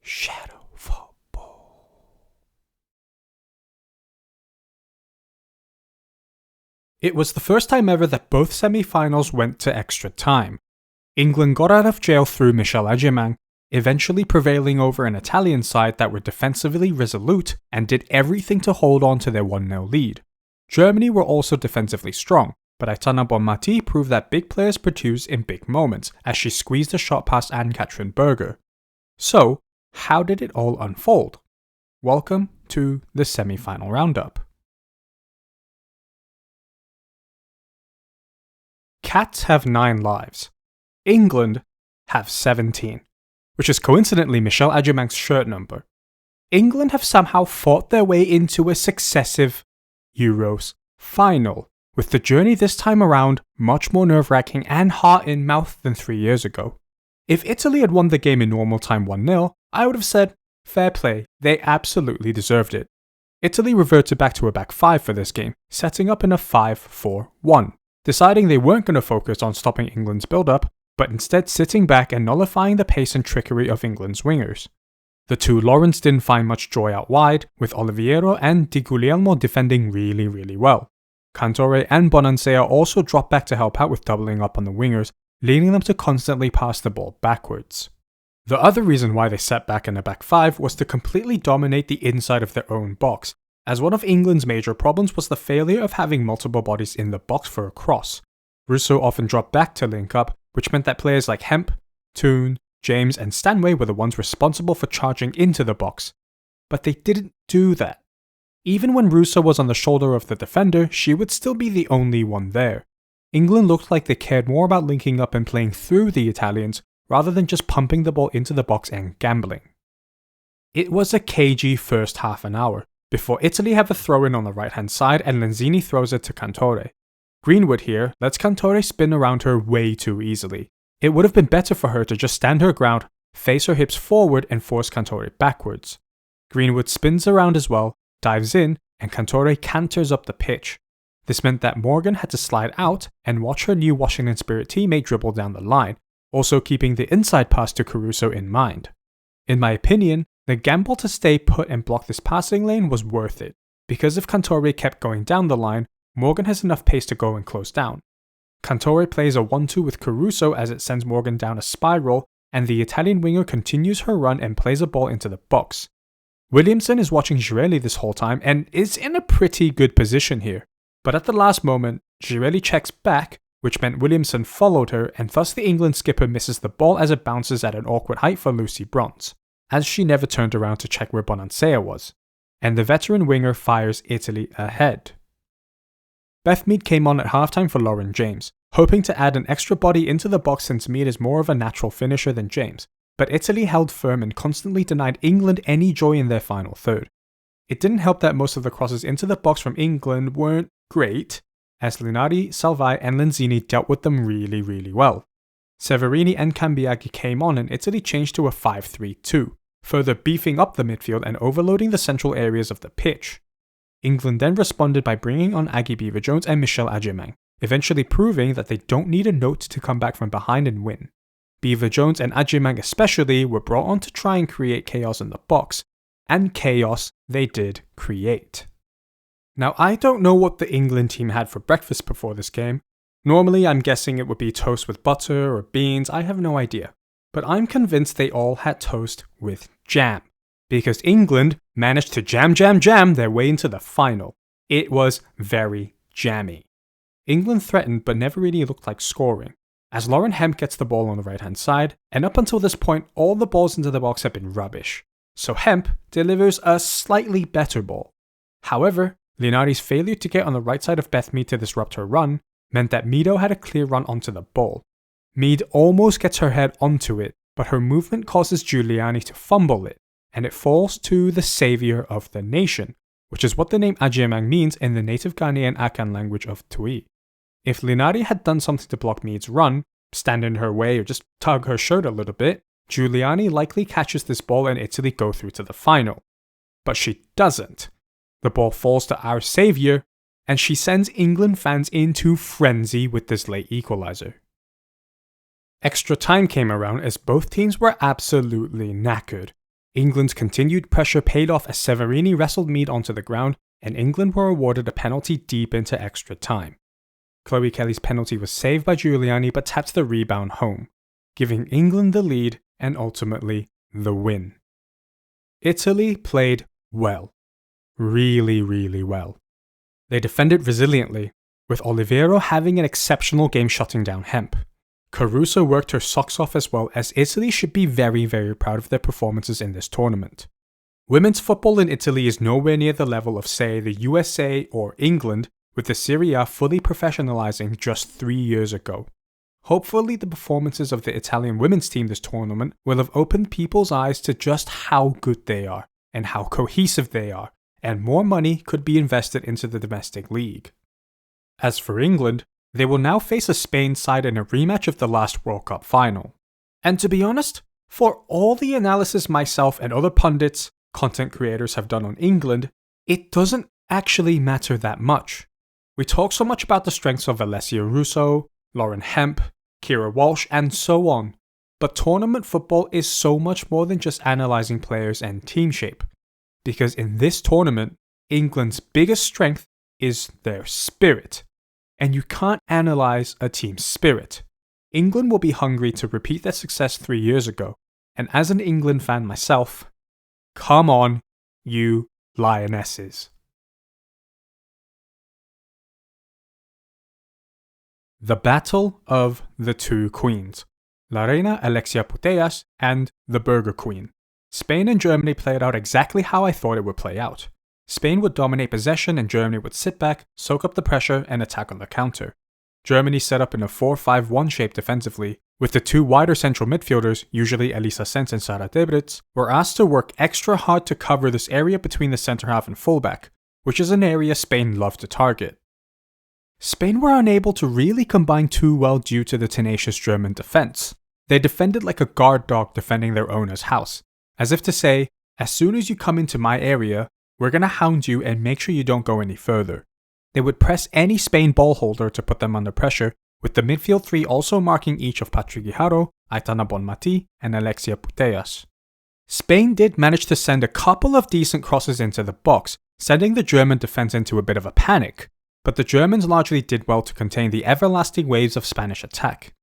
Shadow football. It was the first time ever that both semi-finals went to extra time. England got out of jail through Michel Adjemang, eventually prevailing over an Italian side that were defensively resolute and did everything to hold on to their 1-0 lead. Germany were also defensively strong, but Aitana Bonmati proved that big players produce in big moments as she squeezed a shot past Ann-Katrin Berger. So, how did it all unfold? Welcome to the Semifinal Roundup. Cats have 9 lives. England have 17, which is coincidentally Michel Adjemang's shirt number. England have somehow fought their way into a successive Euros final, with the journey this time around much more nerve-wracking and heart-in-mouth than 3 years ago. If Italy had won the game in normal time 1-0, I would have said, fair play, they absolutely deserved it. Italy reverted back to a back 5 for this game, setting up in a 5-4-1, deciding they weren't going to focus on stopping England's build-up, but instead sitting back and nullifying the pace and trickery of England's wingers. The two Lawrence didn't find much joy out wide, with Oliviero and Di Guglielmo defending really well. Cantore and Bonansea also dropped back to help out with doubling up on the wingers, leading them to constantly pass the ball backwards. The other reason why they sat back in a back 5 was to completely dominate the inside of their own box, as one of England's major problems was the failure of having multiple bodies in the box for a cross. Russo often dropped back to link up, which meant that players like Hemp, Toon, James and Stanway were the ones responsible for charging into the box. But they didn't do that. Even when Russo was on the shoulder of the defender, she would still be the only one there. England looked like they cared more about linking up and playing through the Italians, rather than just pumping the ball into the box and gambling. It was a cagey first half an hour, before Italy have a throw-in on the right-hand side and Lenzini throws it to Cantore. Greenwood here lets Cantore spin around her way too easily. It would have been better for her to just stand her ground, face her hips forward and force Cantore backwards. Greenwood spins around as well, dives in, and Cantore canters up the pitch. This meant that Morgan had to slide out and watch her new Washington Spirit teammate dribble down the line, also keeping the inside pass to Caruso in mind. In my opinion, the gamble to stay put and block this passing lane was worth it, because if Cantore kept going down the line, Morgan has enough pace to go and close down. Cantore plays a 1-2 with Caruso as it sends Morgan down a spiral, and the Italian winger continues her run and plays a ball into the box. Williamson is watching Girelli this whole time and is in a pretty good position here, but at the last moment, Girelli checks back, which meant Williamson followed her, and thus the England skipper misses the ball as it bounces at an awkward height for Lucy Bronze, as she never turned around to check where Bonansea was, and the veteran winger fires Italy ahead. Beth Mead came on at halftime for Lauren James, hoping to add an extra body into the box since Mead is more of a natural finisher than James, but Italy held firm and constantly denied England any joy in their final third. It didn't help that most of the crosses into the box from England weren't great, as Linari, Salvai and Lenzini dealt with them really well. Severini and Cambiaghi came on and Italy changed to a 5-3-2, further beefing up the midfield and overloading the central areas of the pitch. England then responded by bringing on Aggie Beever-Jones and Michel Adjemang, eventually proving that they don't need a note to come back from behind and win. Beever-Jones and Adjemang especially were brought on to try and create chaos in the box, and chaos they did create. Now I don't know what the England team had for breakfast before this game. Normally I'm guessing it would be toast with butter or beans, I have no idea. But I'm convinced they all had toast with jam, because England managed to jam their way into the final. It was very jammy. England threatened but never really looked like scoring, as Lauren Hemp gets the ball on the right hand side, and up until this point all the balls into the box have been rubbish. So Hemp delivers a slightly better ball. However, Linari's failure to get on the right side of Beth Mead to disrupt her run meant that Mido had a clear run onto the ball. Mead almost gets her head onto it, but her movement causes Giuliani to fumble it, and it falls to the savior of the nation, which is what the name Adjemang means in the native Ghanaian Akan language of Tui. If Linari had done something to block Mead's run, stand in her way or just tug her shirt a little bit, Giuliani likely catches this ball and Italy go through to the final. But she doesn't. The ball falls to our savior, and she sends England fans into frenzy with this late equalizer. Extra time came around as both teams were absolutely knackered. England's continued pressure paid off as Severini wrestled Mead onto the ground, and England were awarded a penalty deep into extra time. Chloe Kelly's penalty was saved by Giuliani but tapped the rebound home, giving England the lead and ultimately the win. Italy played well. Really, really well. They defended resiliently, with Oliveiro having an exceptional game shutting down Hemp. Caruso worked her socks off as well, as Italy should be very, very proud of their performances in this tournament. Women's football in Italy is nowhere near the level of, say, the USA or England, with the Serie A fully professionalizing just 3 years ago. Hopefully the performances of the Italian women's team this tournament will have opened people's eyes to just how good they are, and how cohesive they are, and more money could be invested into the domestic league. As for England, they will now face a Spain side in a rematch of the last World Cup final. And to be honest, for all the analysis myself and other pundits, content creators have done on England, it doesn't actually matter that much. We talk so much about the strengths of Alessia Russo, Lauren Hemp, Kira Walsh, and so on, but tournament football is so much more than just analysing players and team shape, because in this tournament, England's biggest strength is their spirit, and you can't analyse a team's spirit. England will be hungry to repeat their success 3 years ago, and as an England fan myself, come on, you Lionesses. The Battle of the Two Queens, La Reina Alexia Putellas and the Burger Queen. Spain and Germany played out exactly how I thought it would play out. Spain would dominate possession and Germany would sit back, soak up the pressure, and attack on the counter. Germany set up in a 4-5-1 shape defensively, with the two wider central midfielders, usually Elisa Sens and Sara Debritz, were asked to work extra hard to cover this area between the centre half and fullback, which is an area Spain loved to target. Spain were unable to really combine too well due to the tenacious German defense. They defended like a guard dog defending their owner's house, as if to say, as soon as you come into my area, we're gonna hound you and make sure you don't go any further. They would press any Spain ball holder to put them under pressure, with the midfield three also marking each of Patrick Guijarro, Aitana Bonmatí, and Alexia Putellas. Spain did manage to send a couple of decent crosses into the box, sending the German defense into a bit of a panic, but the Germans largely did well to contain the everlasting waves of Spanish attack.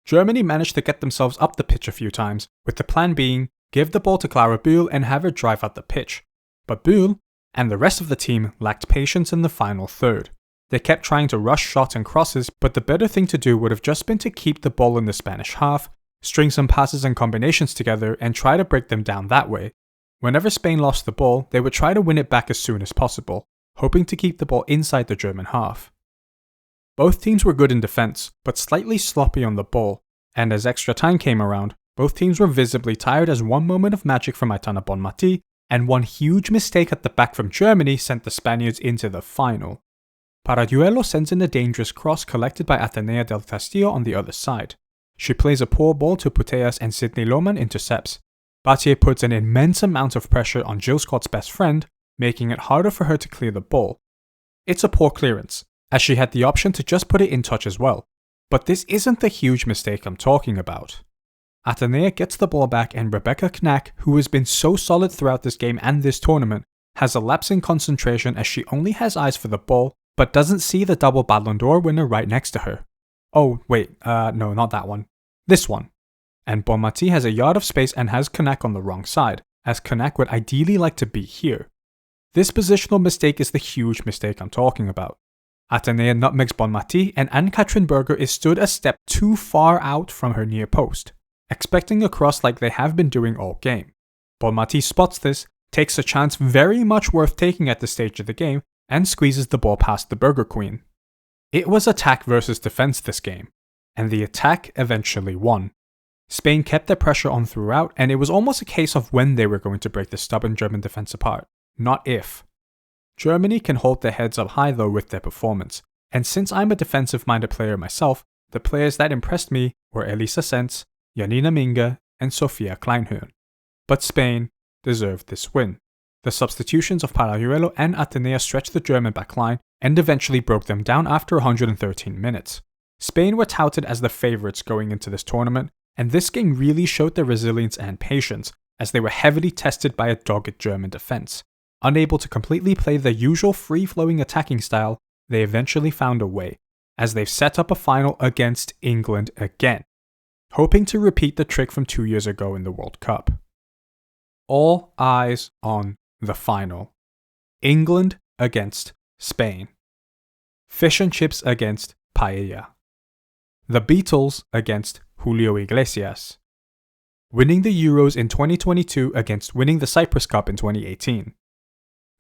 Germany managed to get themselves up the pitch a few times, with the plan being, give the ball to Clara Bühl and have her drive out the pitch. But Bühl, and the rest of the team, lacked patience in the final third. They kept trying to rush shots and crosses, but the better thing to do would have just been to keep the ball in the Spanish half, string some passes and combinations together, and try to break them down that way. Whenever Spain lost the ball, they would try to win it back as soon as possible, hoping to keep the ball inside the German half. Both teams were good in defense, but slightly sloppy on the ball, and as extra time came around, both teams were visibly tired as one moment of magic from Aitana Bonmatí and one huge mistake at the back from Germany sent the Spaniards into the final. Paraduelo sends in a dangerous cross collected by Atenea del Castillo on the other side. She plays a poor ball to Putellas and Sidney Lohmann intercepts. Battier puts an immense amount of pressure on Jill Scott's best friend, making it harder for her to clear the ball. It's a poor clearance, as she had the option to just put it in touch as well. But this isn't the huge mistake I'm talking about. Atenea gets the ball back and Rebecca Knack, who has been so solid throughout this game and this tournament, has a lapse in concentration as she only has eyes for the ball, but doesn't see the double Ballon d'Or winner right next to her. Oh wait, no, not that one. This one. And Bonmatí has a yard of space and has Knack on the wrong side, as Knack would ideally like to be here. This positional mistake is the huge mistake I'm talking about. Atenea nutmegs Bonmatí and Ann-Katrin Berger is stood a step too far out from her near post, expecting a cross like they have been doing all game. Bonmatí spots this, takes a chance very much worth taking at this stage of the game, and squeezes the ball past the Burger Queen. It was attack versus defense this game, and the attack eventually won. Spain kept their pressure on throughout, and it was almost a case of when they were going to break the stubborn German defense apart, not if. Germany can hold their heads up high though with their performance, and since I'm a defensive-minded player myself, the players that impressed me were Elisa Sens, Janina Minge, and Sofia Kleinhorn. But Spain deserved this win. The substitutions of Paraduelo and Atenea stretched the German backline and eventually broke them down after 113 minutes. Spain were touted as the favourites going into this tournament, and this game really showed their resilience and patience, as they were heavily tested by a dogged German defense. Unable to completely play their usual free-flowing attacking style, they eventually found a way, as they've set up a final against England again, hoping to repeat the trick from 2 years ago in the World Cup. All eyes on the final. England against Spain. Fish and chips against paella. The Beatles against Julio Iglesias. Winning the Euros in 2022 against winning the Cyprus Cup in 2018.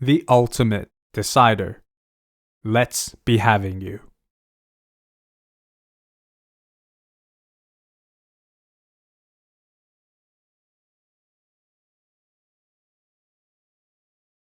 The ultimate decider. Let's be having you.